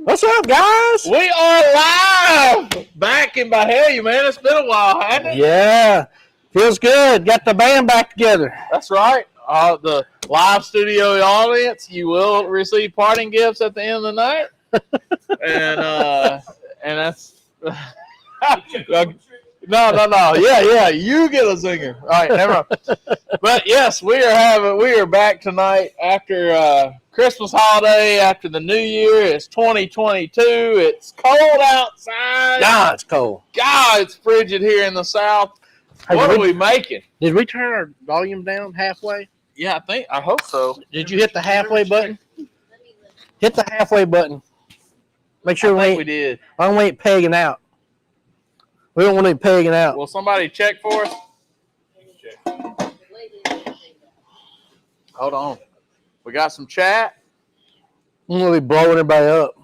What's up, guys? We are live back in Bahia, man. It's been a while, hasn't it? Yeah, feels good. Got the band back together. That's right. The live studio audience, you will receive parting gifts at the end of the night, and that's no. Yeah. You get a zinger. All right, never mind. But yes, we are back tonight after Christmas holiday, after the New Year. It's 2022. It's cold outside. God, it's cold. God, it's frigid here in the South. Hey, what are we making? Did we turn our volume down halfway? Yeah, I hope so. Did you hit the halfway button? Hit the halfway button. Make sure we did. I don't want it pegging out. We don't want it pegging out. Will somebody check for us? Hold on. We got some chat. I'm going to be blowing everybody up.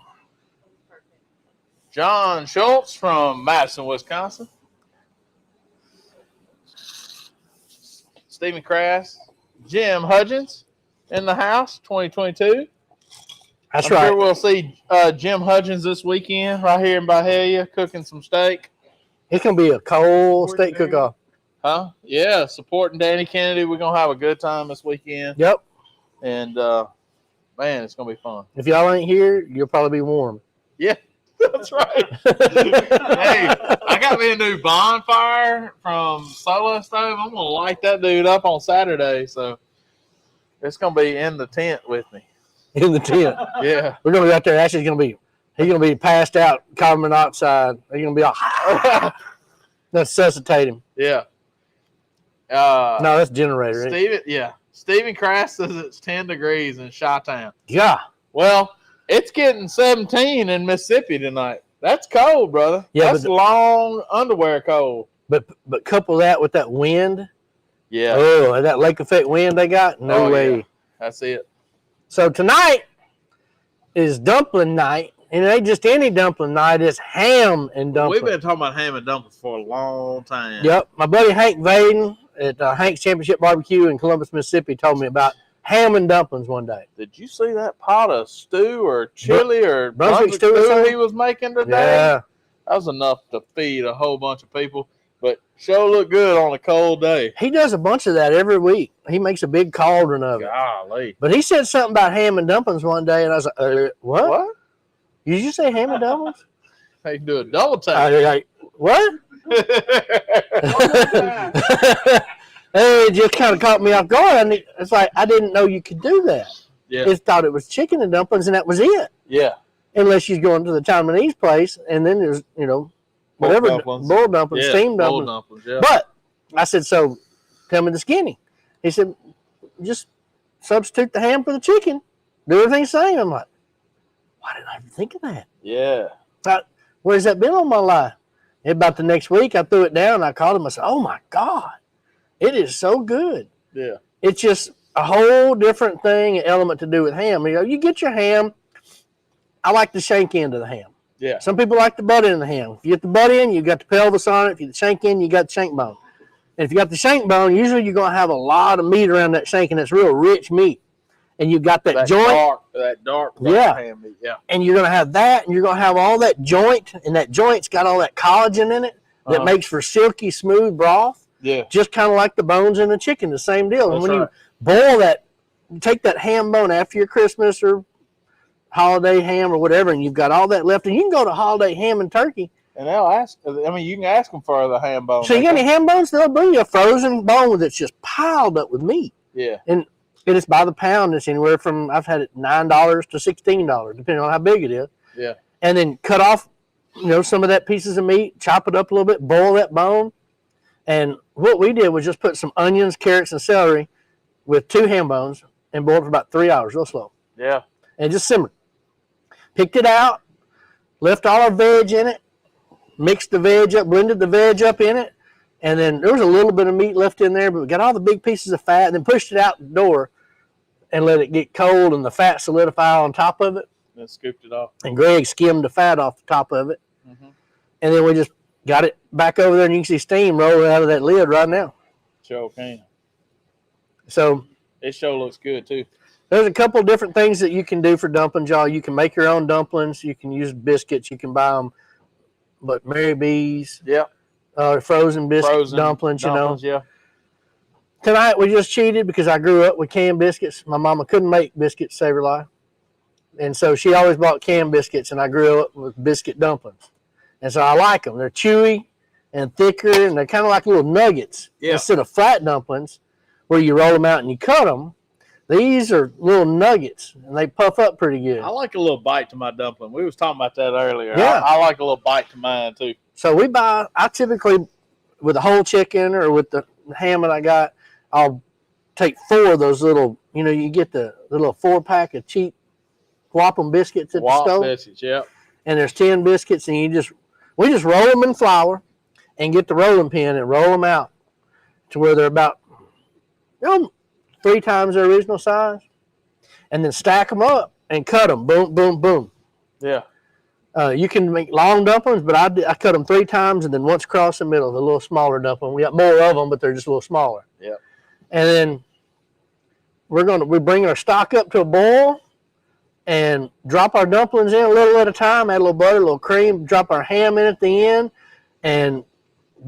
John Schultz from Madison, Wisconsin. Stephen Crass. Jim Hudgens in the house, 2022. That's I'm right. sure we'll see Jim Hudgens this weekend right here in Bahia cooking some steak. It's going to be a cold steak cook-off. Huh? Yeah, supporting Danny Kennedy. We're going to have a good time this weekend. Yep. And, man, it's going to be fun. If y'all ain't here, you'll probably be warm. Yeah, that's right. Hey, I got me a new bonfire from Solo Stove. I'm going to light that dude up on Saturday. So it's going to be in the tent with me. In the tent. Yeah. We're going to be out there. Actually, he's going to be passed out, carbon monoxide. He's going to be all necessitate him. Yeah. No, that's generator. Stephen Crass says it's 10 degrees in Chi-Town. Yeah. Well, it's getting 17 in Mississippi tonight. That's cold, brother. Yeah, that's long underwear cold. But couple that with that wind. Yeah. Oh, that lake effect wind they got? No way. Yeah. That's it. So tonight is dumpling night. And it ain't just any dumpling night. It's ham and dumpling. We've been talking about ham and dumplings for a long time. Yep. My buddy Hank Vaden at Hank's Championship Barbecue in Columbus, Mississippi told me about ham and dumplings one day. Did you see that pot of stew or chili or Brunswick stew he was making today? Yeah. That was enough to feed a whole bunch of people. But sure looked good on a cold day. He does a bunch of that every week. He makes a big cauldron of it. Golly. But he said something about ham and dumplings one day, and I was like, what? What? Did you say ham and dumplings? They do a double tap. I was like, what? It just kind of caught me off guard. It's like, I didn't know you could do that. Yeah. I thought it was chicken and dumplings, and that was it. Yeah. Unless you're going to the Taiwanese place, and then there's, whatever, bull dumplings, steamed dumplings. Yeah. But I said, so tell me the skinny. He said, just substitute the ham for the chicken. Do everything the same. I'm like, why didn't I ever think of that? Yeah. Where's that been on my life? About the next week, I threw it down. I called him. I said, oh, my God. It is so good. Yeah. It's just a whole different thing, element to do with ham. You get your ham. I like the shank end of the ham. Yeah. Some people like the butt end of the ham. If you get the butt end, you got the pelvis on it. If you get the shank end, you got the shank bone. And if you got the shank bone, usually you're going to have a lot of meat around that shank, and it's real rich meat. And you got that joint. That dark ham meat. Yeah. And you're going to have that, and you're going to have all that joint, and that joint's got all that collagen in it that makes for silky, smooth broth. Yeah. Just kind of like the bones in the chicken, the same deal. And when you boil that, you take that ham bone after your Christmas or holiday ham or whatever, and you've got all that left, and you can go to holiday ham and turkey. And they'll ask, you can ask them for the ham bone. So you got any ham bones? They'll bring you a frozen bone that's just piled up with meat. Yeah. And it's by the pound. It's anywhere from, I've had it $9 to $16, depending on how big it is. Yeah. And then cut off, some of that pieces of meat, chop it up a little bit, boil that bone. And what we did was just put some onions, carrots, and celery with 2 ham bones and boiled for about 3 hours, real slow. Yeah. And just simmered. Picked it out, left all our veg in it, mixed the veg up, blended the veg up in it, and then there was a little bit of meat left in there, but we got all the big pieces of fat, and then pushed it out the door and let it get cold and the fat solidify on top of it. And scooped it off. And Greg skimmed the fat off the top of it. Mm-hmm. And then we just got it back over there, and you can see steam rolling out of that lid right now. Sure can. So it sure looks good too. There's a couple of different things that you can do for dumplings, y'all. You can make your own dumplings. You can use biscuits. You can buy them, but Mary B's, Yep. Frozen biscuit Frozen dumplings, Yeah. Tonight we just cheated because I grew up with canned biscuits. My mama couldn't make biscuits, save her life. And so she always bought canned biscuits, and I grew up with biscuit dumplings. And so I like them. They're chewy and thicker, and they're kind of like little nuggets instead of flat dumplings where you roll them out and you cut them. These are little nuggets, and they puff up pretty good. I like a little bite to my dumpling. We was talking about that earlier. Yeah. I like a little bite to mine, too. So I typically, with a whole chicken or with the ham that I got, I'll take 4 of those little, you get the little 4-pack of cheap Whopping biscuits at the stove. Biscuits, yeah. And there's 10 biscuits, and we just roll them in flour and get the rolling pin and roll them out to where they're about 3 times their original size, and then stack them up and cut them. Boom, boom, boom. Yeah. You can make long dumplings, but I cut them 3 times and then once across the middle, the little smaller dumpling. We got more of them, but they're just a little smaller. Yeah. And then we bring our stock up to a boil and drop our dumplings in a little at a time. Add a little butter, a little cream. Drop our ham in at the end, and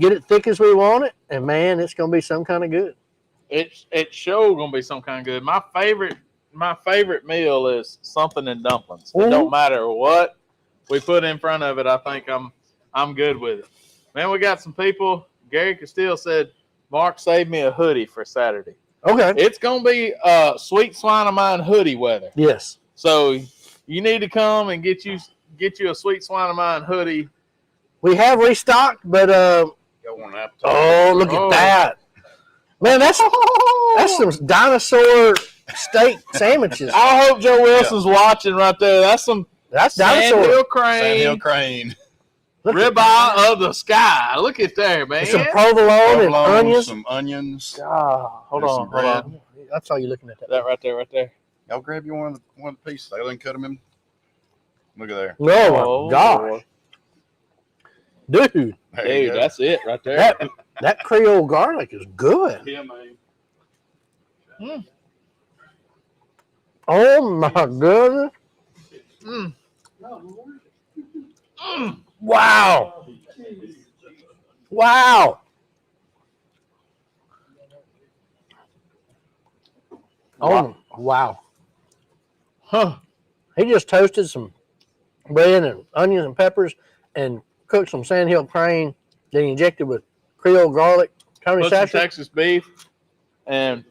get it thick as we want it. And man, it's gonna be some kind of good. It's sure gonna be some kind of good. My favorite meal is something in dumplings. It don't matter what we put in front of it. I think I'm good with it. Man, we got some people. Gary Castile said, "Mark, save me a hoodie for Saturday." Okay. It's gonna be sweet swine of mine hoodie weather. Yes. So you need to come and get you a sweet swine of mine hoodie. We have restocked, but Got one appetite. oh, look at that. Man, that's some dinosaur steak sandwiches. I hope Joe Wilson's watching right there. That's dinosaur. Sandhill Crane. Sandhill Crane. Ribeye of the sky. Look at there, man. Some provolone and onions. Some onions. Hold There's on, some hold bread. on. I saw you looking at that. That right there. Y'all grab you one of the pieces. They didn't cut them in. Look at there. Oh, my gosh. Dude, There you Dude, go. that's it right there. that Creole garlic is good. Yeah, man. Oh, my goodness. Mm. Wow. Wow. Oh, wow. Huh. He just toasted some bread and onions and peppers and cooked some Sandhill Crane, then he injected with Creole garlic, Tony Put some Satcher. Texas beef. And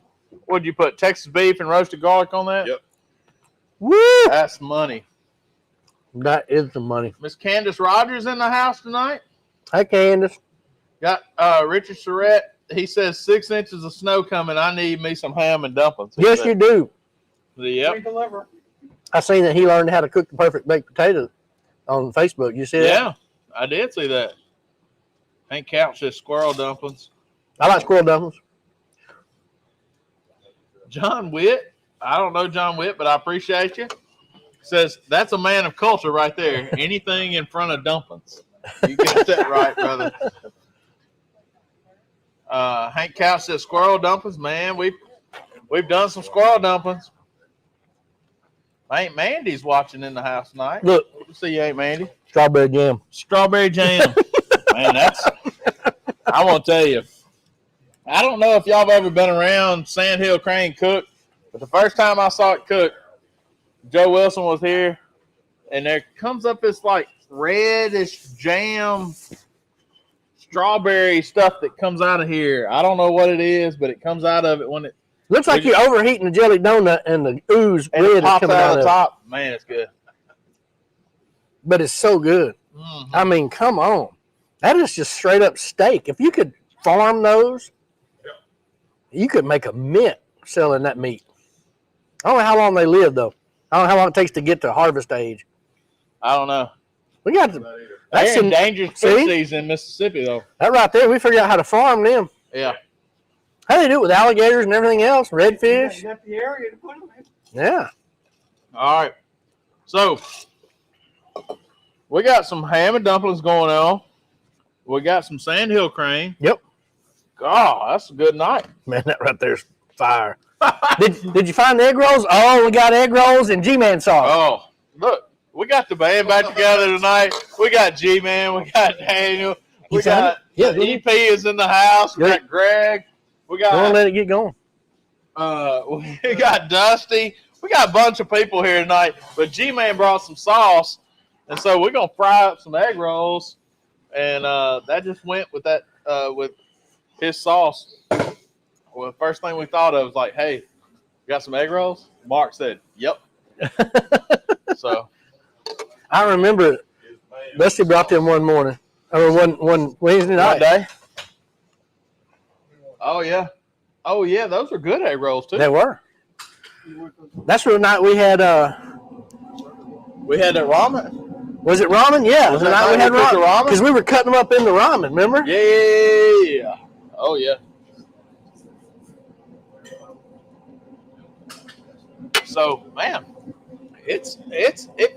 what'd you put? Texas beef and roasted garlic on that? Yep. Woo! That's money. That is the money. Miss Candace Rogers in the house tonight. Hi, Candace. Got Richard Surratt. He says 6 inches of snow coming. I need me some ham and dumplings. Yes, you do. Yep. I seen that he learned how to cook the perfect baked potato on Facebook. You see that? Yeah, I did see that. Hank Couch says squirrel dumplings. I like squirrel dumplings. John Witt. I don't know John Witt, but I appreciate you. Says that's a man of culture right there. Anything in front of dumplings. You got that right, brother. Hank Couch says squirrel dumplings. Man, we've done some squirrel dumplings. Aunt Mandy's watching in the house tonight. Look, See you, Aunt Mandy. strawberry jam. Strawberry jam. Man, I want to tell you. I don't know if y'all have ever been around Sandhill Crane cook, but the first time I saw it cook, Joe Wilson was here, and there comes up this like reddish jam, strawberry stuff that comes out of here. I don't know what it is, but it comes out of it when it Looks like you're overheating the jelly donut and the ooze red is pops coming out out of the of it. top. Man, it's good. But it's so good. Mhm. I mean, come on. That is just straight up steak. If you could farm those, you could make a mint selling that meat. I don't know how long they live, though. I don't know how long it takes to get to harvest age. I don't know. We got to, They're that's endangered see? species in Mississippi, though. that right there. We figured out how to farm them. Yeah. How they do it with alligators and everything else, redfish. Got the area to put them in. Yeah. All right. So we got some ham and dumplings going on. We got some Sandhill Crane. Yep. God, that's a good night. Man, that right there's fire. Did you find the egg rolls? Oh, we got egg rolls and G-Man sauce. Oh, look, we got the band back together tonight. We got G-Man, we got Daniel, we got EP is in the house. We got Greg. We got. Don't let it get going. We got Dusty. We got a bunch of people here tonight, but G-Man brought some sauce, and so we're gonna fry up some egg rolls, and that just went with that with his sauce. Well, the first thing we thought of was like, "Hey, you got some egg rolls?" Mark said, "Yep." So I remember Dusty brought them one morning or one Wednesday night. One day. Oh yeah, those were good egg rolls too. They were. That's the night we had. We had that ramen. Was it ramen? Yeah, Was the that night we had ramen? because we were cutting them up in the ramen. Remember? Yeah. Oh yeah. So man, it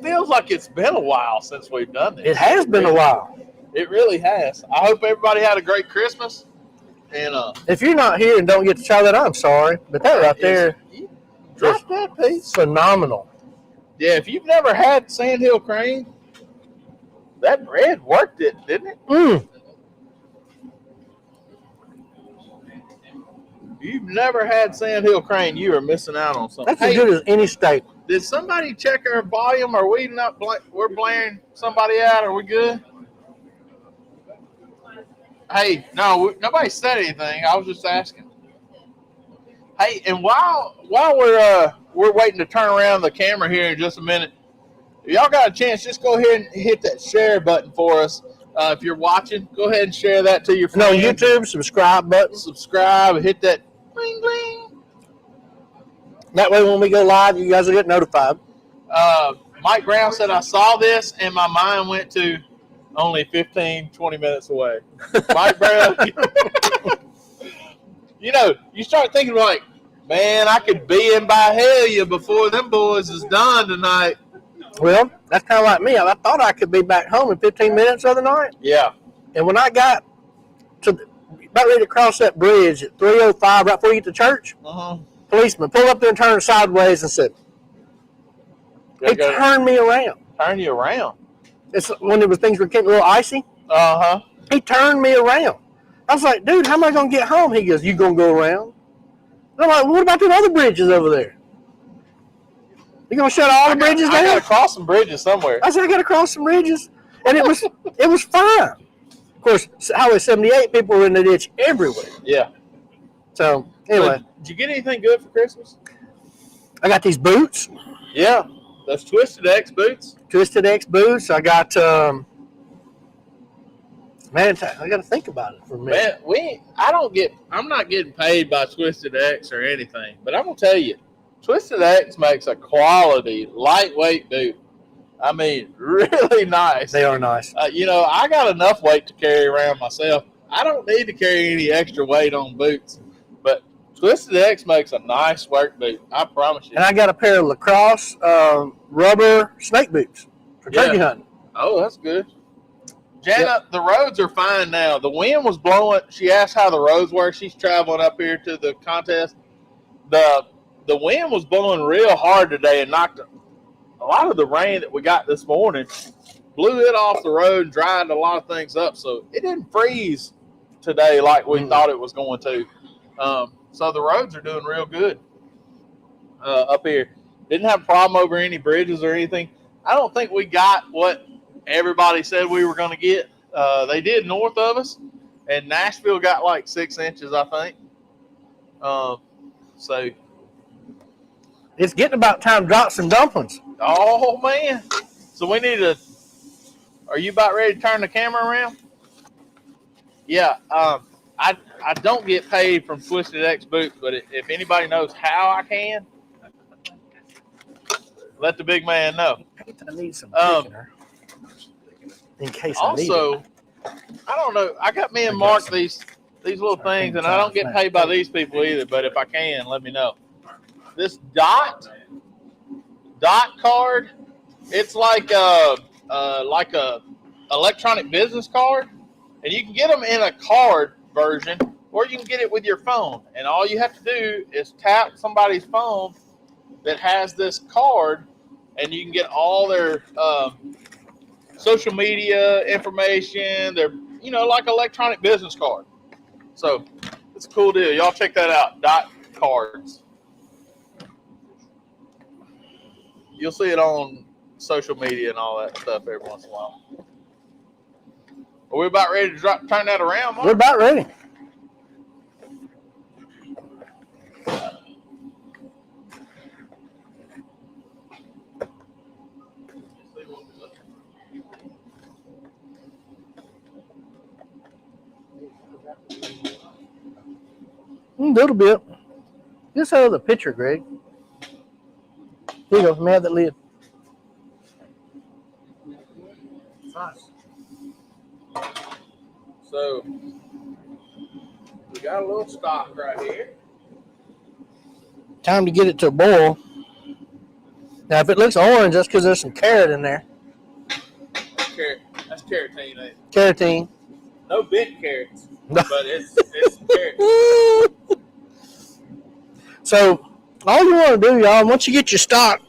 feels like it's been a while since we've done this. It has been a while. It really has. I hope everybody had a great Christmas. And if you're not here and don't get to try that, I'm sorry, but that right there, drop that piece. Phenomenal. Yeah, if you've never had Sandhill Crane, that bread worked it, didn't it? Mm. If you've never had Sandhill Crane, you are missing out on something. That's as good as any steak. Did somebody check our volume? Are we not? We're blaring somebody out. Are we good? Hey, no, nobody said anything. I was just asking. Hey, and while we're waiting to turn around the camera here in just a minute, if y'all got a chance, just go ahead and hit that share button for us. If you're watching, go ahead and share that to your friends. No, YouTube, subscribe button. Subscribe, hit that bling bling. That way when we go live, you guys will get notified. Mike Brown said, I saw this and my mind went to only 15, 20 minutes away. Mike Brown, you know, you start thinking like, man, I could be in Byhalia before them boys is done tonight. Well, that's kind of like me. I thought I could be back home in 15 minutes the other night. Yeah. And when I got to about ready to cross that bridge at 3:05, right before you get to church, policeman pulled up there and turned sideways and said, he turned me around. Turn you around? It's when things were getting a little icy. Uh-huh. He turned me around. I was like, dude, how am I going to get home? He goes, you going to go around? And I'm like, well, what about them other bridges over there? You going to shut all the bridges down? I got to cross some bridges somewhere. I said, I got to cross some bridges. And it was fine. Of course, Highway 78, people were in the ditch everywhere. Yeah. So, anyway. So, did you get anything good for Christmas? I got these boots. Yeah. Those Twisted X boots. Twisted X boots. I got, man, I got to think about it for a minute. Man, I'm not getting paid by Twisted X or anything, but I'm going to tell you, Twisted X makes a quality, lightweight boot. I mean, really nice. They are nice. You know, I got enough weight to carry around myself. I don't need to carry any extra weight on boots. But Twisted X makes a nice work boot. I promise you. And I got a pair of lacrosse rubber snake boots for turkey hunting. Oh, that's good. Jana, the roads are fine now. The wind was blowing. She asked how the roads were. She's traveling up here to the contest. The wind was blowing real hard today and knocked a lot of the rain that we got this morning, blew it off the road and dried a lot of things up. So it didn't freeze today like we thought it was going to. So the roads are doing real good up here. Didn't have a problem over any bridges or anything. I don't think we got what everybody said we were going to get. They did north of us, and Nashville got like 6 inches, I think. So it's getting about time to drop some dumplings. Oh, man. So we need to – are you about ready to turn the camera around? Yeah. I don't get paid from Twisted X Boots, but if anybody knows how I can, let the big man know. I need some thickener in case I need it. Also, I don't know. I got me and Mark these little things, and I don't get paid by these people either, but if I can, let me know. This dot card, it's like a electronic business card, and you can get them in a card version, or you can get it with your phone. And all you have to do is tap somebody's phone that has this card, and you can get all their social media information. They're, like electronic business card. So it's a cool deal. Y'all check that out. Dot Cards. You'll see it on social media and all that stuff every once in a while. Are we about ready to turn that around, Mark? We're about ready. A little bit. Just out of the picture, Greg. Here you go. Let me have that lid. Nice. So we got a little stock right here. Time to get it to a boil. Now, if it looks orange, that's because there's some carrot in there. That's carotene, ain't it? Carotene. No bent carrots, but it's carrots. So, all you want to do, y'all, once you get your stock,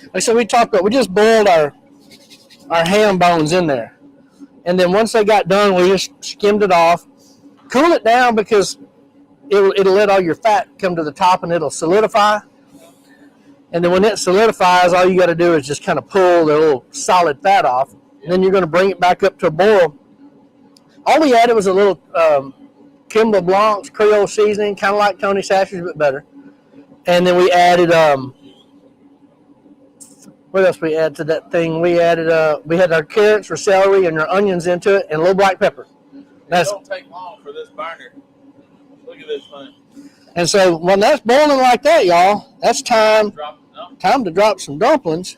like I said, we just boiled our ham bones in there. And then once they got done, we just skimmed it off. Cool it down because it'll let all your fat come to the top and it'll solidify. And then when it solidifies, all you got to do is just kind of pull the little solid fat off. And then you're going to bring it back up to a boil. All we added was a little Kimball Blanc's Creole seasoning, kind of like Tony Satcher's, but better. And then we added, what else we add to that thing? We added, we had our carrots or celery and our onions into it and a little black pepper. It don't take long for this burner. Look at this thing. And so when that's boiling like that, y'all, that's time to drop some dumplings.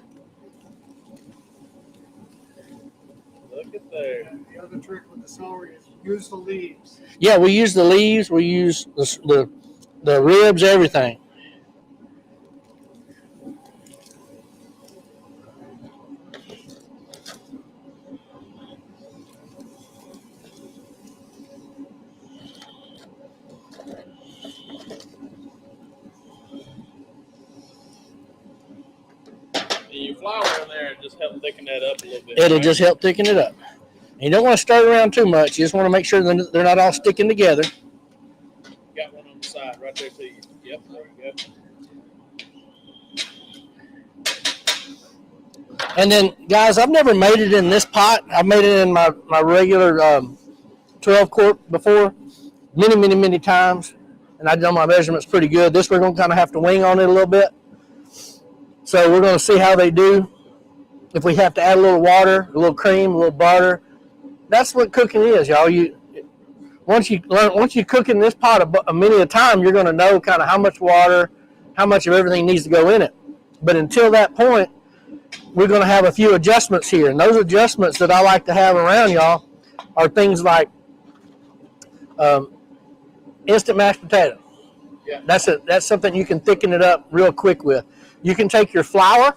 Look at there. The other trick with the celery is use the leaves. Yeah, we use the leaves, we use the ribs, everything. You flour in there and just help thicken that up a little bit. It'll just help thicken it up. And you don't want to stir it around too much. You just want to make sure they're not all sticking together. Got one on the side right there to you. Yep, there you go. And then, guys, I've never made it in this pot. I've made it in my regular 12-quart before many times. And I've done my measurements pretty good. This we're going to kind of have to wing on it a little bit. So we're going to see how they do. If we have to add a little water, a little cream, a little butter. That's what cooking is, y'all. Once you cook in this pot many a time, you're going to know kind of how much water, how much of everything needs to go in it. But until that point, we're going to have a few adjustments here. And those adjustments that I like to have around y'all are things like instant mashed potato. Yeah. That's something you can thicken it up real quick with. You can take your flour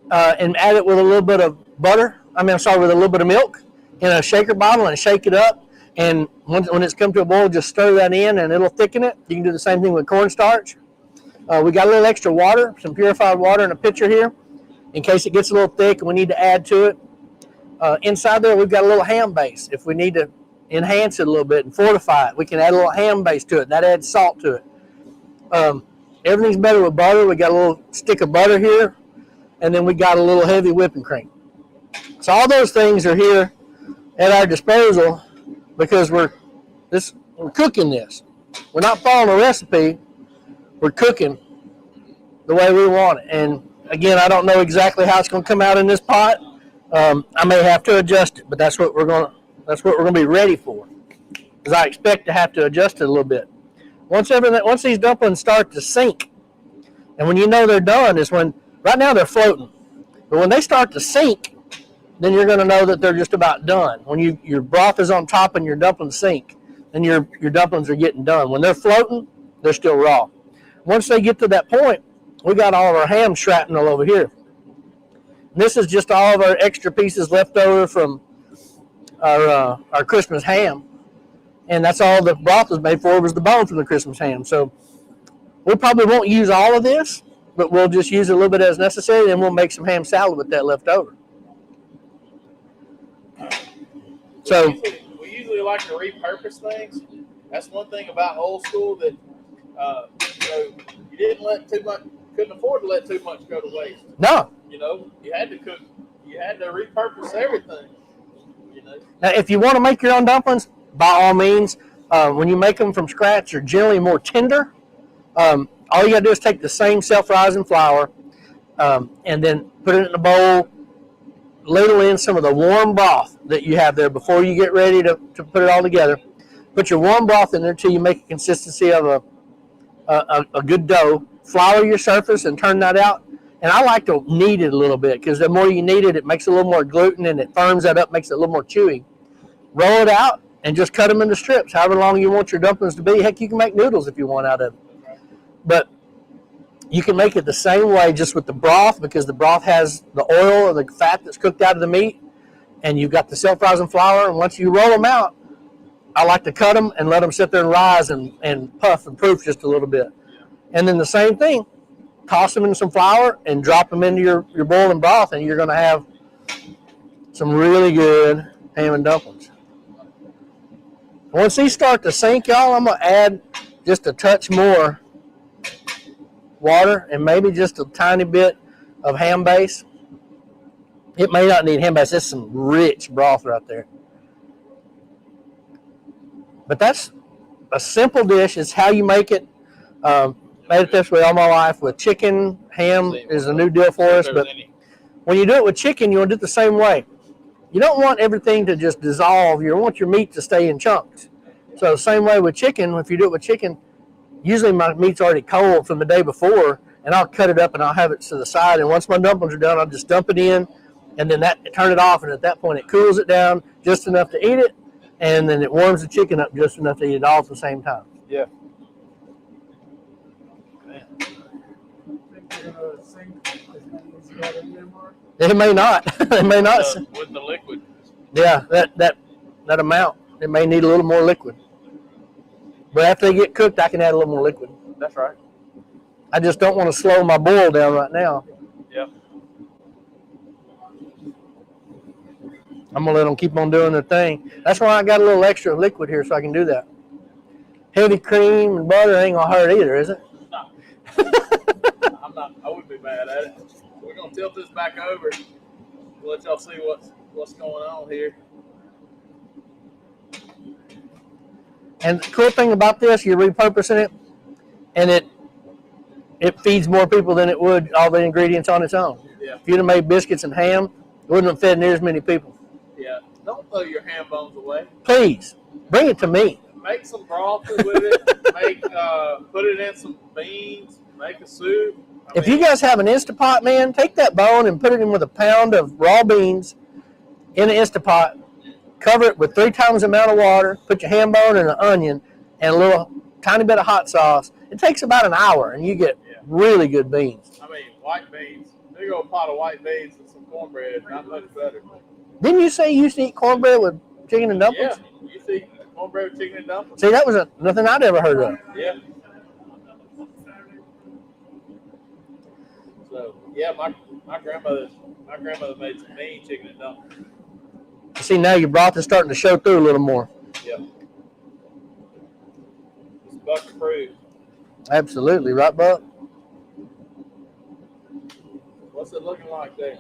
and add it with a little bit of butter. With a little bit of milk in a shaker bottle and shake it up. And when it's come to a boil, just stir that in and it'll thicken it. You can do the same thing with cornstarch. We got a little extra water, some purified water in a pitcher here, in case it gets a little thick and we need to add to it. Inside there, we've got a little ham base. If we need to enhance it a little bit and fortify it, we can add a little ham base to it. That adds salt to it. Everything's better with butter. We got a little stick of butter here, and then we got a little heavy whipping cream. So all those things are here at our disposal because we're cooking this. We're not following a recipe. We're cooking the way we want it. And again, I don't know exactly how it's going to come out in this pot. I may have to adjust it, but that's what we're going to be ready for. Because I expect to have to adjust it a little bit. Once these dumplings start to sink, and when you know they're done is when, right now they're floating, but when they start to sink, then you're going to know that they're just about done. When your broth is on top and your dumplings sink, then your dumplings are getting done. When they're floating, they're still raw. Once they get to that point, we got all of our ham shrapnel over here. And this is just all of our extra pieces left over from our Christmas ham. and that's all the broth was made for, was the bone from the Christmas ham. So we probably won't use all of this, but we'll just use a little bit as necessary, and we'll make some ham salad with that left over. So we usually like to repurpose things. That's one thing about old school that you didn't let too much, couldn't afford to let too much go to waste. no. You had to cook, you had to repurpose everything. Now, if you want to make your own dumplings, by all means, when you make them from scratch, they're generally more tender. All you got to do is take the same self-rising flour and then put it in a bowl, ladle in some of the warm broth that you have there before you get ready to put it all together. Put your warm broth in there until you make a consistency of a good dough. Flour your surface and turn that out. And I like to knead it a little bit because the more you knead it, it makes a little more gluten and it firms that up, makes it a little more chewy. Roll it out and just cut them into strips, however long you want your dumplings to be. Heck, you can make noodles if you want out of it. But you can make it the same way just with the broth, because the broth has the oil or the fat that's cooked out of the meat, and you've got the self-rising flour. And once you roll them out, I like to cut them and let them sit there and rise and puff and proof just a little bit. And then the same thing, toss them in some flour and drop them into your boiling broth, and you're going to have some really good ham and dumplings. Once these start to sink, y'all, I'm going to add just a touch more water and maybe just a tiny bit of ham base. It may not need ham base. That's some rich broth right there. But that's a simple dish. It's how you make it. Made it this way all my life with chicken. Ham is a new deal for us. But when you do it with chicken, you want to do it the same way. You don't want everything to just dissolve. You want your meat to stay in chunks. So the same way with chicken, if you do it with chicken, usually my meat's already cold from the day before, and I'll cut it up and I'll have it to the side. And once my dumplings are done, I'll just dump it in, and then turn it off. And at that point, it cools it down just enough to eat it, and then it warms the chicken up just enough to eat it all at the same time. Yeah. It may not. It may not. With the liquid. Yeah, that amount. It may need a little more liquid. But after they get cooked, I can add a little more liquid. That's right. I just don't want to slow my boil down right now. Yeah. I'm going to let them keep on doing their thing. That's why I got a little extra liquid here so I can do that. Heavy cream and butter ain't going to hurt either, is it? No. I wouldn't be mad at it. We're going to tilt this back over. We'll let y'all see what's going on here. And the cool thing about this, you're repurposing it, and it feeds more people than it would all the ingredients on its own. Yeah. If you'd have made biscuits and ham, it wouldn't have fed near as many people. Yeah. Don't throw your ham bones away. Please, bring it to me. Make some broth with it. Put it in some beans. Make a soup. If you guys have an Instapot, man, take that bone and put it in with a pound of raw beans in an Instapot. Cover it with 3 times the amount of water. Put your ham bone and an onion and a little tiny bit of hot sauce. It takes about an hour, and you get really good beans. White beans. Big old pot of white beans and some cornbread. Not much better. Didn't you say you used to eat cornbread with chicken and dumplings? Yeah, you used to eat cornbread with chicken and dumplings. See, that was nothing I'd ever heard of. Yeah. So yeah, my grandmother made some mean chicken and dumplings. See, now your broth is starting to show through a little more. Yeah. It's Buck approved. Absolutely, right, Buck? What's it looking like there?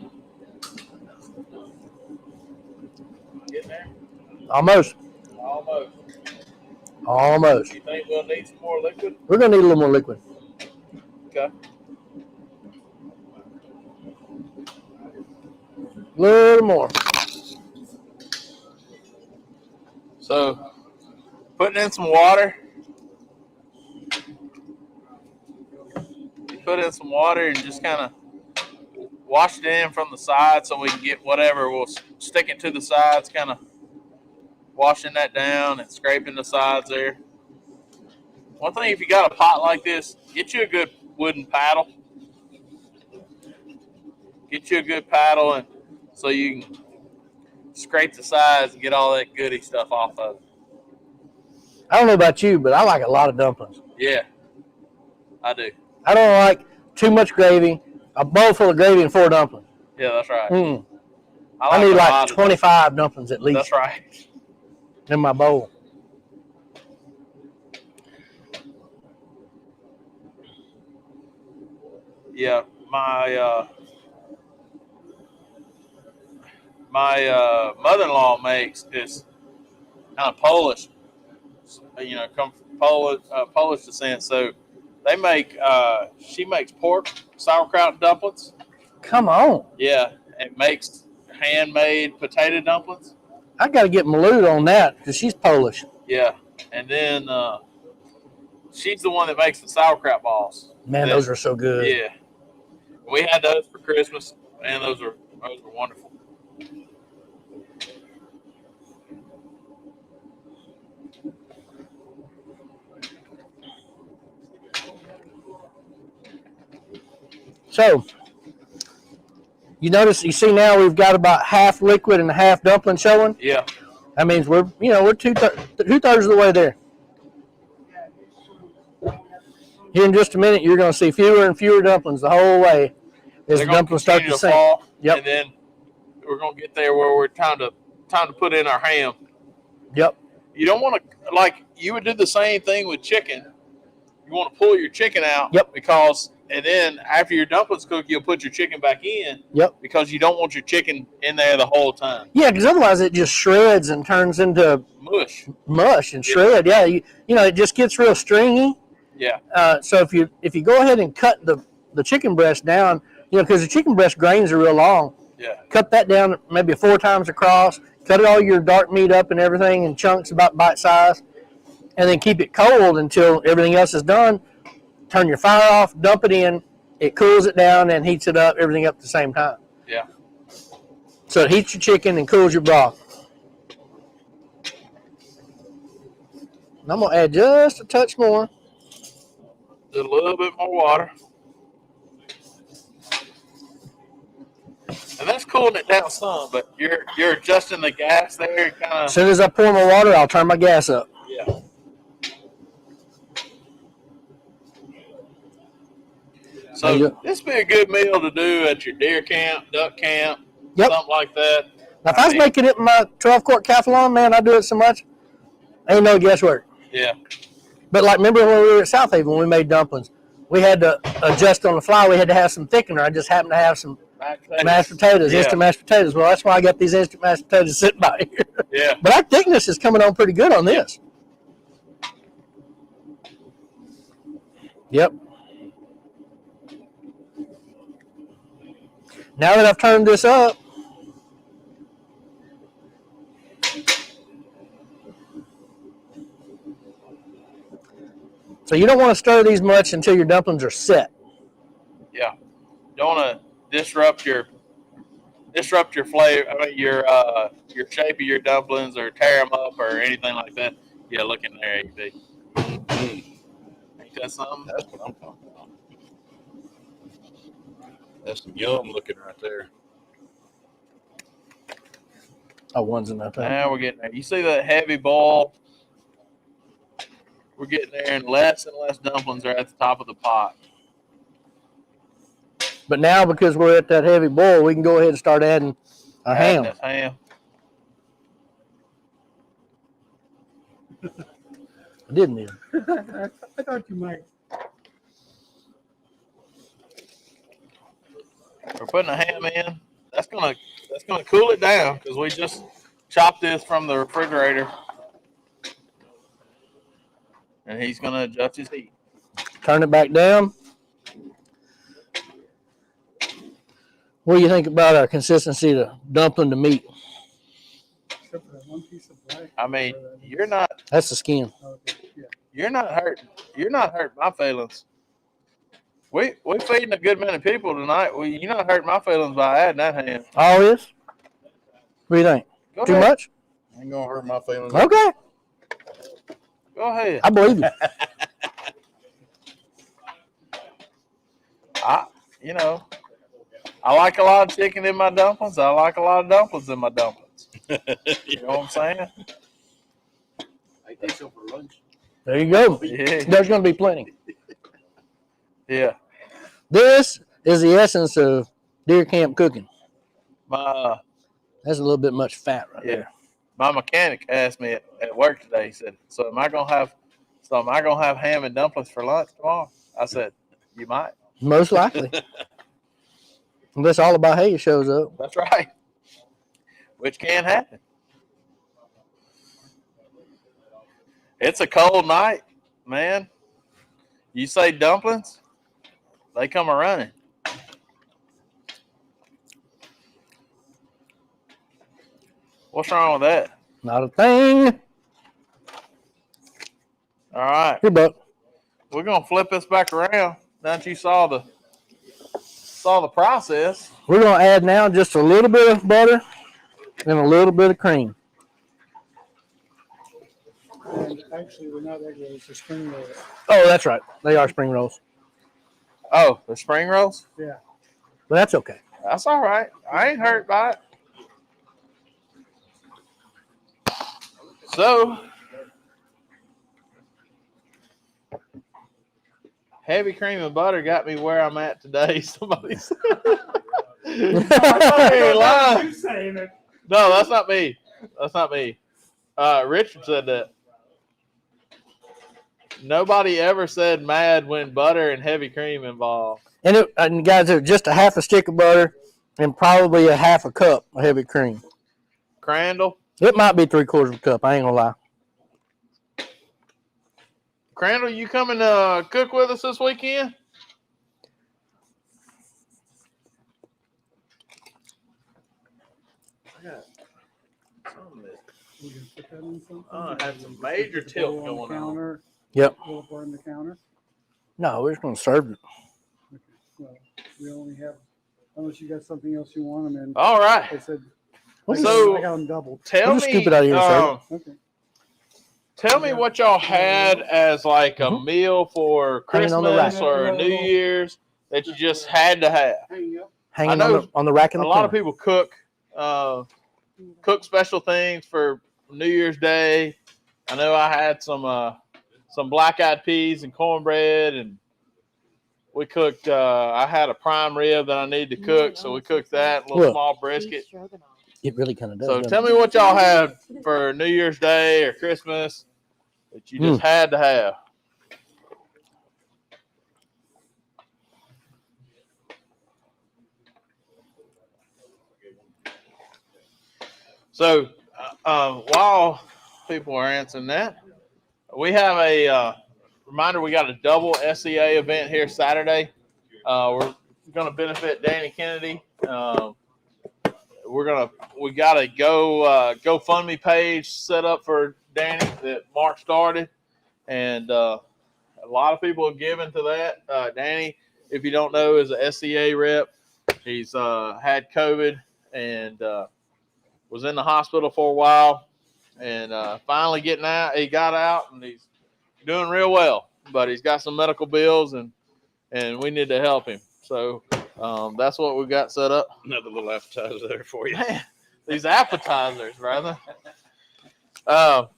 Getting there? Almost. You think we'll need some more liquid? We're going to need a little more liquid. Okay. A little more. So, putting in some water. You put in some water and just kind of wash it in from the side so we can get whatever. We'll stick it to the sides, kind of washing that down and scraping the sides there. One thing, if you got a pot like this, get you a good wooden paddle. Get you a good paddle, and so you can scrape the sides and get all that goody stuff off of it. I don't know about you, but I like a lot of dumplings. Yeah, I do. I don't like too much gravy. A bowl full of gravy and 4 dumplings. Yeah, that's right. Mm. I I need a like lot of 25 dumplings at least That's right. in my bowl. Yeah, my mother-in-law makes this kind of Polish, come from Polish descent. So they make she makes pork sauerkraut dumplings. Come on. Yeah, and makes handmade potato dumplings. I got to get Malou on that because she's Polish. Yeah, and then she's the one that makes the sauerkraut balls. Man, those are so good. Yeah, we had those for Christmas, and those are wonderful. So, you see now we've got about half liquid and half dumpling showing. Yeah. That means we're two-thirds of the way there. Here in just a minute, you're going to see fewer and fewer dumplings the whole way as the dumplings start to sink. Fall, yep. And then we're going to get there where we're time to put in our ham. Yep. You don't want to, like, you would do the same thing with chicken. You want to pull your chicken out. Yep. And then after your dumplings cook, you'll put your chicken back in. Yep. Because you don't want your chicken in there the whole time. Yeah, because otherwise it just shreds and turns into mush and shred. Yeah, it just gets real stringy. Yeah. So if you go ahead and cut the chicken breast down, because the chicken breast grains are real long. Yeah. Cut that down maybe 4 times across. Cut all your dark meat up and everything in chunks about bite size, and then keep it cold until everything else is done. Turn your fire off, dump it in. It cools it down and heats it up, everything up at the same time. Yeah. So it heats your chicken and cools your broth. And I'm going to add just a touch more. A little bit more water. And that's cooling it down some, but you're adjusting the gas there. Kind of. As soon as I pour my water, I'll turn my gas up. Yeah. So this would be a good meal to do at your deer camp, duck camp, something like that. Now, if I was making it in my 12-quart Cathalon, man, I do it so much, ain't no guesswork. Yeah. But like, remember when we were at South Haven when we made dumplings? We had to adjust on the fly. We had to have some thickener. I just happened to have some mashed potatoes, instant mashed potatoes. Well, that's why I got these instant mashed potatoes sitting by here. Yeah. But our thickness is coming on pretty good on this. Yep. Now that I've turned this up, so you don't want to stir these much until your dumplings are set. Yeah. Don't want to disrupt your flavor. I mean, your shape of your dumplings, or tear them up, or anything like that. Yeah, look in there, AD. Ain't that something? That's what I'm talking about. That's some yum looking right there. Oh, one's enough. Now we're getting there. You see that heavy boil? We're getting there, and less dumplings are at the top of the pot. But now, because we're at that heavy boil, we can go ahead and start adding our ham. Ham. I didn't even. I thought you might. We're putting the ham in. That's gonna cool it down because we just chopped this from the refrigerator, and he's gonna adjust his heat. Turn it back down. What do you think about our consistency to dumpling the meat? Except for that one piece of black. I mean, you're not That's the skin. Yeah. you're not hurting my feelings. We feeding a good many people tonight. You're not hurting my feelings by adding that ham. All this? What do you think? Go Too ahead. much? Ain't gonna hurt my feelings. Okay. Go ahead. I believe you. I like a lot of chicken in my dumplings. I like a lot of dumplings in my dumplings. You know what I'm saying? There you go. Yeah. There's going to be plenty. Yeah. This is the essence of deer camp cooking. My That's a little bit much fat right Yeah. there. my mechanic asked me at work today. He said, "So am I gonna have ham and dumplings for lunch tomorrow?" I said, "You might." Most likely. Unless all about hay shows up. That's right. Which can happen. It's a cold night, man. You say dumplings, they come a running. What's wrong with that? Not a thing. All right, Here, Buck. we're gonna flip this back around. Now that you saw the process. We're going to add now just a little bit of butter and a little bit of cream. And actually, they're not egg rolls, they're spring rolls. Oh, that's right. They are spring rolls. Oh, the spring rolls. Yeah. But that's okay. That's all right. I ain't hurt by it. So, heavy cream and butter got me where I'm at today. Somebody said. I ain't lying. You saying it? No, that's not me. That's not me. Richard said that. Nobody ever said mad when butter and heavy cream involved. And guys, it was just a half a stick of butter and probably a half a cup of heavy cream. Crandall. It might be 3/4 of a cup. I ain't gonna lie. Crandall, you coming to cook with us this weekend? We can put that in something? I had some major tilt On the going on. counter. Yep. Will it burn the counter? No, we're just gonna serve it. Okay. Well, we only have, unless you got something else you want them in. All right. They said, So- I got them doubled. Tell We'll me, just scoop it out of here and serve Okay. tell me what y'all had as like a meal for Hanging on the Christmas rack. or New Year's that you just had to have. Hanging up. Hanging I know on the rack in A the lot of corner. people cook special things for New Year's Day. I know I had some black-eyed peas and cornbread, and we cooked. I had a prime rib that I needed to cook, so we cooked that, a little Look. small brisket. It really kind of does. So doesn't tell it? me what y'all had for New Year's Day or Christmas that you just had to have. So while people are answering that, we have a reminder. We got a double SEA event here Saturday. We're going to benefit Danny Kennedy. We got a GoFundMe page set up for Danny that Mark started, and a lot of people have given to that. Danny, if you don't know, is a SCA rep. He's had COVID and was in the hospital for a while, and finally getting out. He got out, and he's doing real well. But he's got some medical bills, and we need to help him. So that's what we got set up. Another little appetizer there for you. Man, these appetizers, brother. So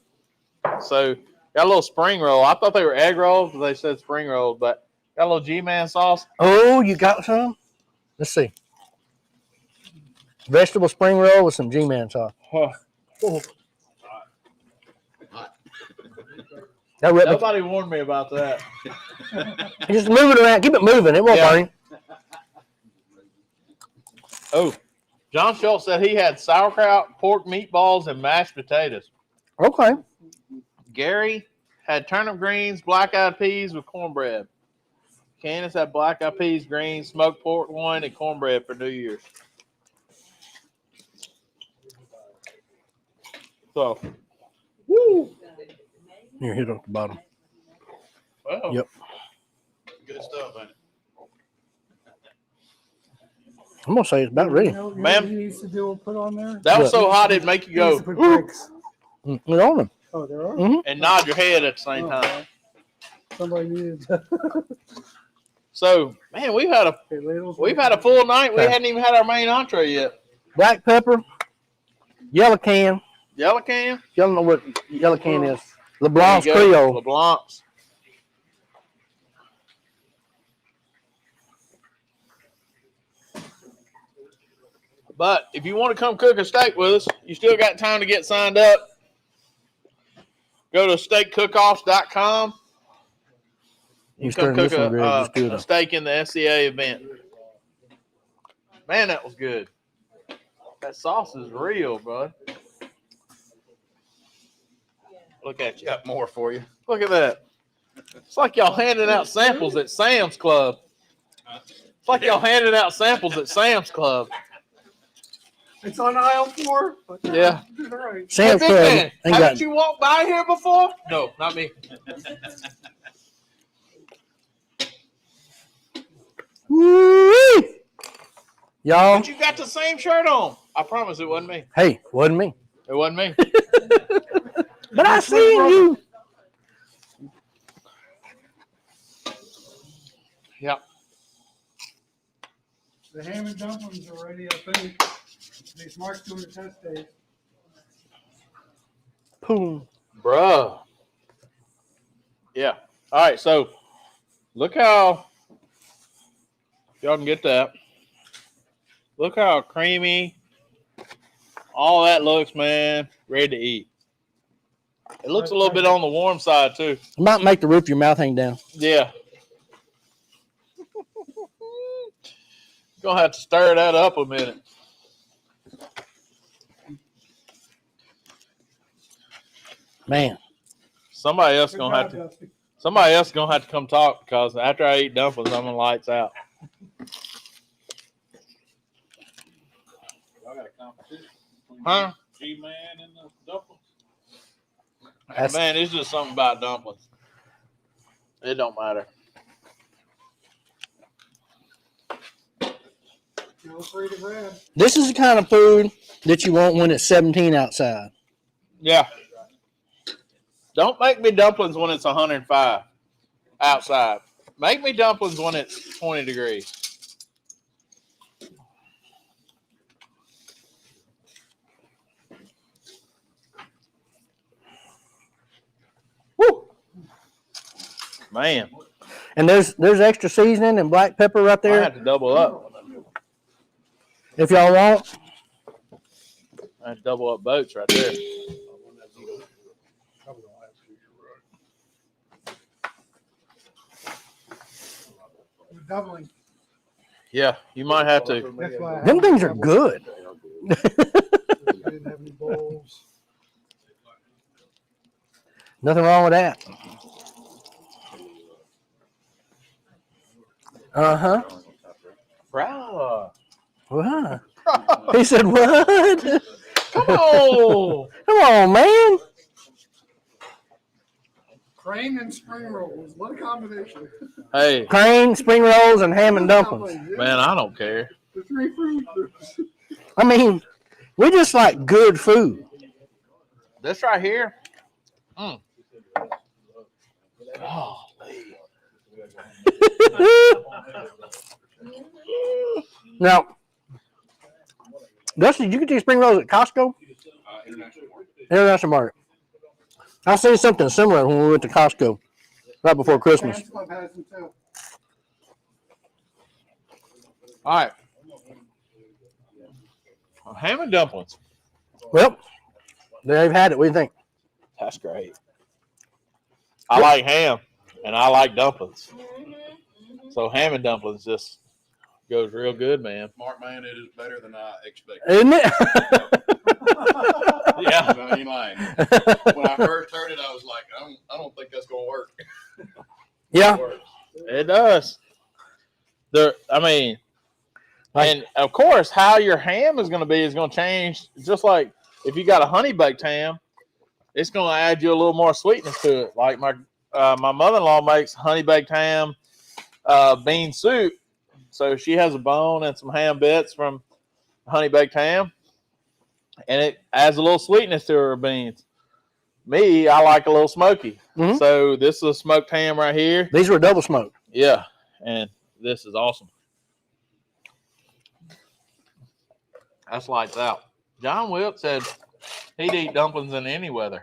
got a little spring roll. I thought they were egg rolls, but they said spring rolls. But got a little G-Man sauce. Oh, you got some? Let's see. Vegetable spring roll with some G-Man sauce. Oh, That rip me. nobody warned me about that. Just move it around. Keep it moving. It won't Yeah. burn. Oh, John Schultz said he had sauerkraut, pork meatballs, and mashed potatoes. Okay. Gary had turnip greens, black-eyed peas with cornbread. Candace had black-eyed peas, greens, smoked pork loin, and cornbread for New Year's. So, woo! Here, hit it off the bottom. Well, Yep. Good stuff, man. I'm gonna say it's about ready. You know what Ma'am? he needs to do or put on there? that was so hot it'd make you He needs go to put bricks. It's on them. Oh, there are? Mhm. and nod your head at the same Oh, time. well. Somebody needed to. So, man, we've had a full night. We Okay. hadn't even had our main entree yet. Black pepper, yellow can. Yellow can. Y'all know what yellow can is. LeBlanc's There you go, Creole. LeBlanc's. But if you want to come cook a steak with us, you still got time to get signed up. Go to steakcookoffs.com. You can come cook a steak in the SCA event. Man, that was good. That sauce is real, bud. Look at you. Got more for you. Look at that. It's like y'all handing out samples at Sam's Club. It's like y'all handing out samples at Sam's Club. It's on aisle 4. But Yeah. all right. Sam's Hey, Club Big Man, ain't haven't got. you walked by here before? No, not me. Woo-wee! Y'all. But you got the same shirt on. I promise it wasn't me. Hey, wasn't me. It wasn't me. But I seen you. Yep. The ham and dumplings are ready, I think. These Mark's doing the test days. Boom. Bruh. Yeah. All right, so look how, if y'all can get that, look how creamy all that looks, man. Ready to eat. It looks a little bit on the warm side, too. It might make the roof of your mouth hang down. Yeah. Gonna have to stir that up a minute. Man. Somebody else Good gonna have job, to. Dusty. Somebody else gonna have to come talk because after I eat dumplings, I'm gonna lights out. I got a competition between Huh? G-Man and the dumplings. Man, it's just something about dumplings. It don't matter. Feel free to grab. This is the kind of food that you want when it's 17 outside. Yeah. Don't make me dumplings when it's 105 outside. Make me dumplings when it's 20 degrees. Woo! Man, And there's extra seasoning and black pepper right I there. had to double up. If y'all want. I had to double up boats right there. Doubling. Yeah, you might have to. That's why Them things are good. I didn't have any bowls. Nothing wrong with that. Uh-huh. Bruh. What? He said, what? Come on. Come on, man. Crane and spring rolls. What a combination. Hey, Crane, spring rolls, and ham and dumplings. man, I don't care. The 3 fruit groups. I mean, we just like good food. This right here. Oh, Now, Dusty, did you get these spring rolls at Costco? International Market. I seen something similar when we went to Costco right before Christmas. Sam's Club has them too. all right. Ham and dumplings. Well, they've had it. What do you think? That's great. I like ham and I like dumplings. So ham and dumplings just goes real good, man. Mark, man, it is better than I expected. Isn't it? Yeah. I ain't lying. When I first heard it, I was like, I don't think that's gonna work. Yeah. It does. I mean, and of course, how your ham is going to be is going to change. Just like if you got a honey baked ham, it's going to add you a little more sweetness to it. Like my mother-in-law makes honey baked ham bean soup, so she has a bone and some ham bits from honey baked ham, and it adds a little sweetness to her beans. Me, I like a little smoky. Mhm. So this is a smoked ham right here. These were double smoked. Yeah, and this is awesome. That's lights out. John Wilt said he'd eat dumplings in any weather.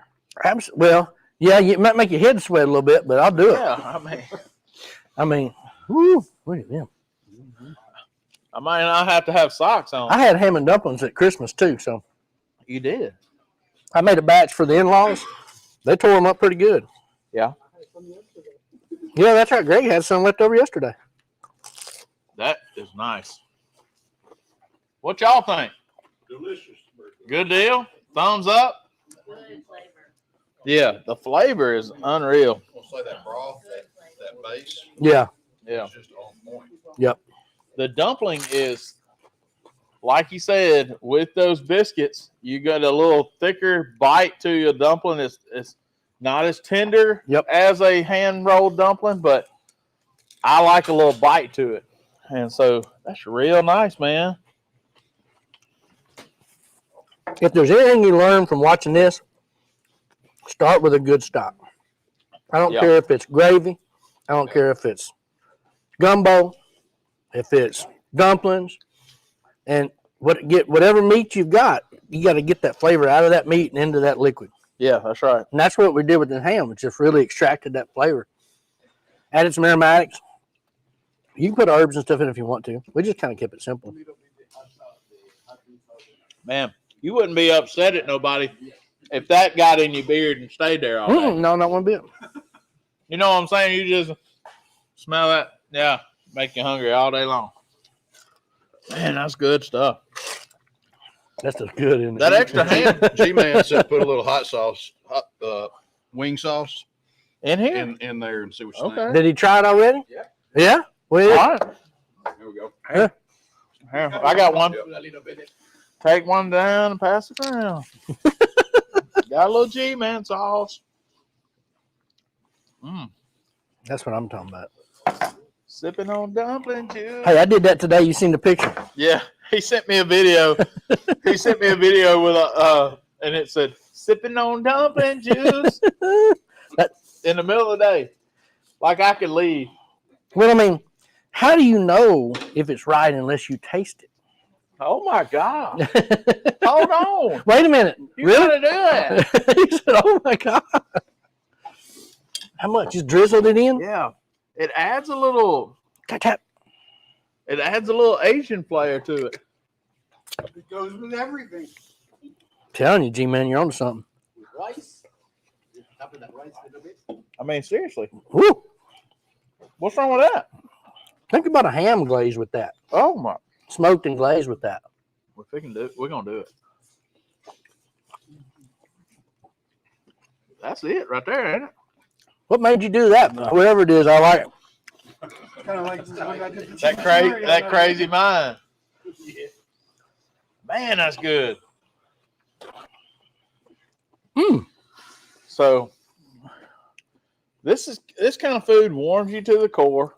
Well, Yeah, it might make your head sweat a little bit, but I'll do it. Yeah, I mean, woo, look at them. I might not have to have socks on. I had ham and dumplings at Christmas too, so You did. I made a batch for the in-laws. They tore them up pretty good. Yeah. Yeah, that's right. Greg had some left over yesterday. That is nice. What y'all think? Delicious. Good deal? Thumbs up? Good flavor. Yeah, the flavor is unreal. We'll say that broth, that base, Yeah. Yeah. is just on point. The dumpling is, like you said, with those biscuits, you got a little thicker bite to your dumpling. It's not as tender Yep. as a hand-rolled dumpling, but I like a little bite to it. And so that's real nice, man. If there's anything you learn from watching this, start with a good stock. I don't Yeah. care if it's gravy. I don't care if it's gumbo, if it's dumplings, and whatever meat you've got, you got to get that flavor out of that meat and into that liquid. Yeah, that's right. And that's what we did with the ham. It just really extracted that flavor. Added some aromatics. You can put herbs and stuff in if you want to. We just kind of kept it simple. Man, you wouldn't be upset at nobody if that got in your beard and stayed there all day. No, not one bit. You know what I'm saying? You just smell that. Yeah, make you hungry all day long. Man, that's good stuff. That's just good, isn't it? That extra ham G-Man said put a little hot wing sauce in here? in there and see what you Okay. think. Did he try it already? Yeah. Yeah? Well, All right. Here we go. Here, I got one. Yep, that little bit. Take one down and pass it around. Got a little G-Man sauce. that's what I'm talking about. Sipping on dumpling juice. Hey, I did that today. You seen the picture? Yeah, he sent me a video. He sent me a video with a, and it said, sipping on dumpling juice in the middle of the day. Like I could leave. Well, I mean, how do you know if it's right unless you taste Oh my God. it? Hold on. Wait a minute. You Really? gotta do it. He said, oh my God. How much? Just drizzled it in? Yeah. It adds a little, Tap, tap. it adds a little Asian flair to it. It goes with everything. Telling you, G-Man, you're onto something. Rice. Top of that rice a little bit. I mean, seriously. Woo. What's wrong with that? Think about a ham glaze with that. Oh my. Smoked and glazed with that. If we can do it, we're gonna do it. That's it right there, ain't it? What made you do that? Whatever it is, I like it. Kind of like what I did the That chicken crazy, curry that on crazy mind. Man, that's good. So this kind of food warms you to the core.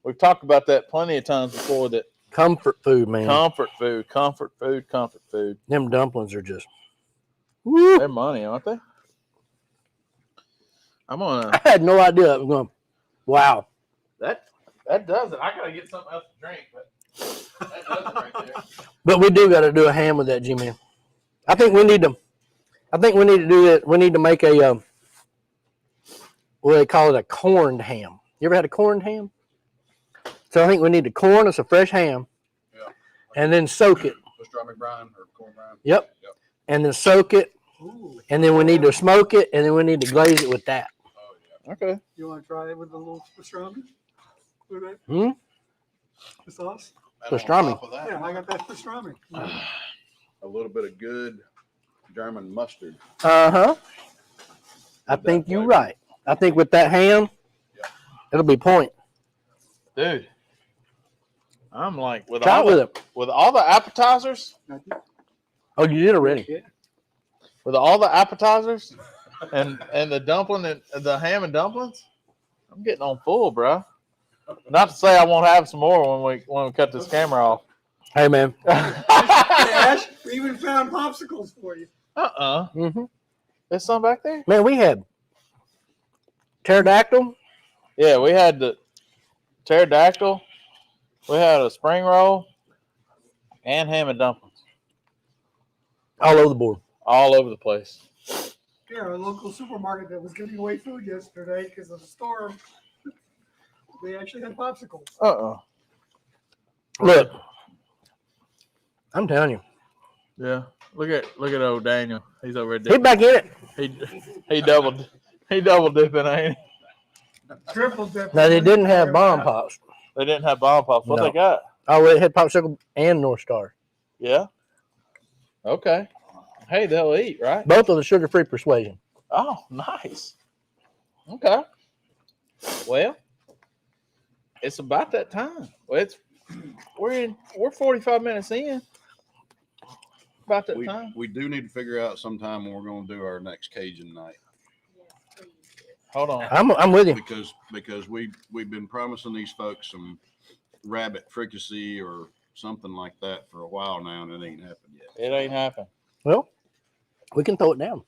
We've talked about that plenty of times before. That Comfort food, man. comfort food, comfort food, comfort food. Them dumplings are just. Woo. They're money, aren't they? I'm gonna. I had no idea. I was going, wow. That does it. I gotta get something else to drink, but that does it right there. But we do got to do a ham with that, G-Man. I think we need to do it. We need to make a, what do they call it, a corned ham. You ever had a corned ham? So I think we need to corn us a fresh ham, Yeah. and then soak it. Pastrami brine or corn brine. Yep. Yep. And then soak it, Ooh. and then we need to smoke it, and then we need to glaze it with that. Oh yeah. Okay. You want to try it with a little pastrami? With that? Hmm? The sauce? And on Pastrami. top of that, Yeah, I got that pastrami. a little bit of good German mustard. Uh-huh. I With think that you're flavor. right. I think with that ham, Yeah. it'll be point. Dude, I'm like with Try all it with the, it. with all the appetizers, Oh, you did already. with all the appetizers, and the dumpling and the ham and dumplings, I'm getting on full, bro. Not to say I won't have some more when we cut this camera off. Hey, man. Ash, we even found popsicles for you. Mm-hmm. There's some back there. Man, we had pterodactyl. Yeah, we had the pterodactyl. We had a spring roll and ham and dumplings All over the board. all over the place. Yeah, our local supermarket that was giving away food yesterday because of the storm. They actually had popsicles. Look, I'm telling you, Yeah. Look at old Daniel. He's over he there. back in it. He double dipping, ain't he? Triple dip. Now they didn't have bomb pops. They didn't have bomb pops. What No. they got? Oh, it had popsicle and North Star. Yeah. Okay. Hey, they'll eat, right? Both of the sugar-free persuasion. Oh, nice. Okay. Well, it's about that time. Well, we're 45 minutes in. About that time. We do need to figure out sometime when we're going to do our next Cajun night Hold on. I'm with you. because we've been promising these folks some rabbit fricassee or something like that for a while now, and it ain't happened yet. It ain't happened. Well, we can throw it down.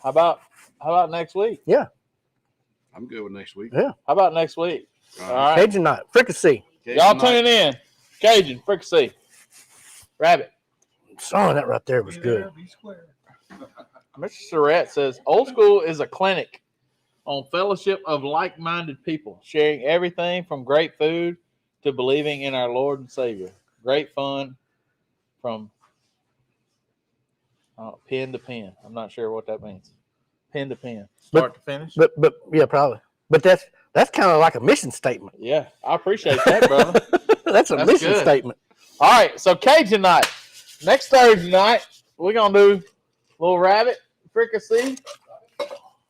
How about next week? I'm good with next week. Yeah. How about next week? All All right. right. Cajun night, fricassee. Cajun Y'all night. tune in. Cajun, fricassee, rabbit. Oh, that right there was good. Be square. Mr. Surratt says, Old School is a clinic on fellowship of like-minded people, sharing everything from great food to believing in our Lord and Savior. Great fun from pen to pen. I'm not sure what that means. Pen to pen. Start to finish? But yeah, probably. But that's kind of like a mission statement. Yeah, I appreciate that, brother. That's a That's mission good. statement. All right, so Cajun night. Next Thursday night, we're going to do a little rabbit fricassee.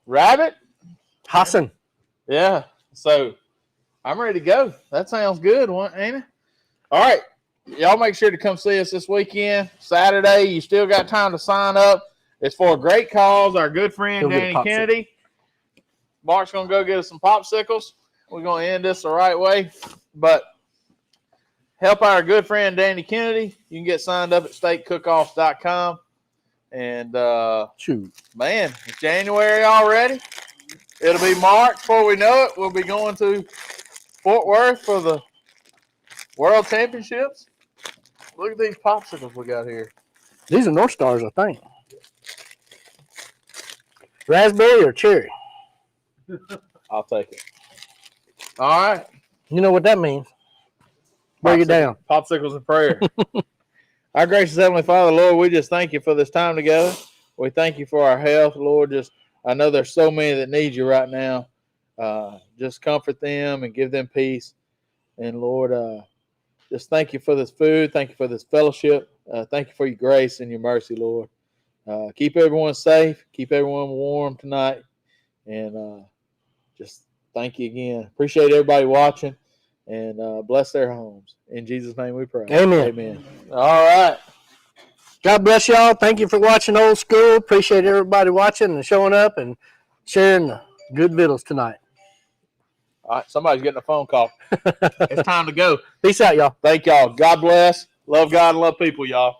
Rabbit? Hassan. Yeah. So I'm ready to go. That sounds good, ain't it? All right. Y'all make sure to come see us this weekend. Saturday, you still got time to sign up. It's for a great cause. Our good friend Go get a Danny popsicle. Kennedy. Mark's going to go get us some popsicles. We're going to end this the right way. But help our good friend Danny Kennedy. You can get signed up at statecookoffs.com. And, Shoot. man, it's January already. It'll be March before we know it. We'll be going to Fort Worth for the World Championships. Look at these popsicles we got here. These are North Stars, I think. Raspberry or cherry? I'll take it. All right. You know what that means. Break it down. Popsicles and prayer. Our gracious Heavenly Father, Lord, we just thank you for this time together. We thank you for our health, Lord. I know there's so many that need you right now. Just comfort them and give them peace. And Lord, just thank you for this food. Thank you for this fellowship. Thank you for your grace and your mercy, Lord. Keep everyone safe. Keep everyone warm tonight. And just thank you again. Appreciate everybody watching. And bless their homes. In Jesus' name we pray. Amen. Amen. All right. God bless y'all. Thank you for watching Old School. Appreciate everybody watching and showing up and sharing the good vittles tonight. All right. Somebody's getting a phone call. It's time to go. Peace out, y'all. Thank y'all. God bless. Love God and love people, y'all.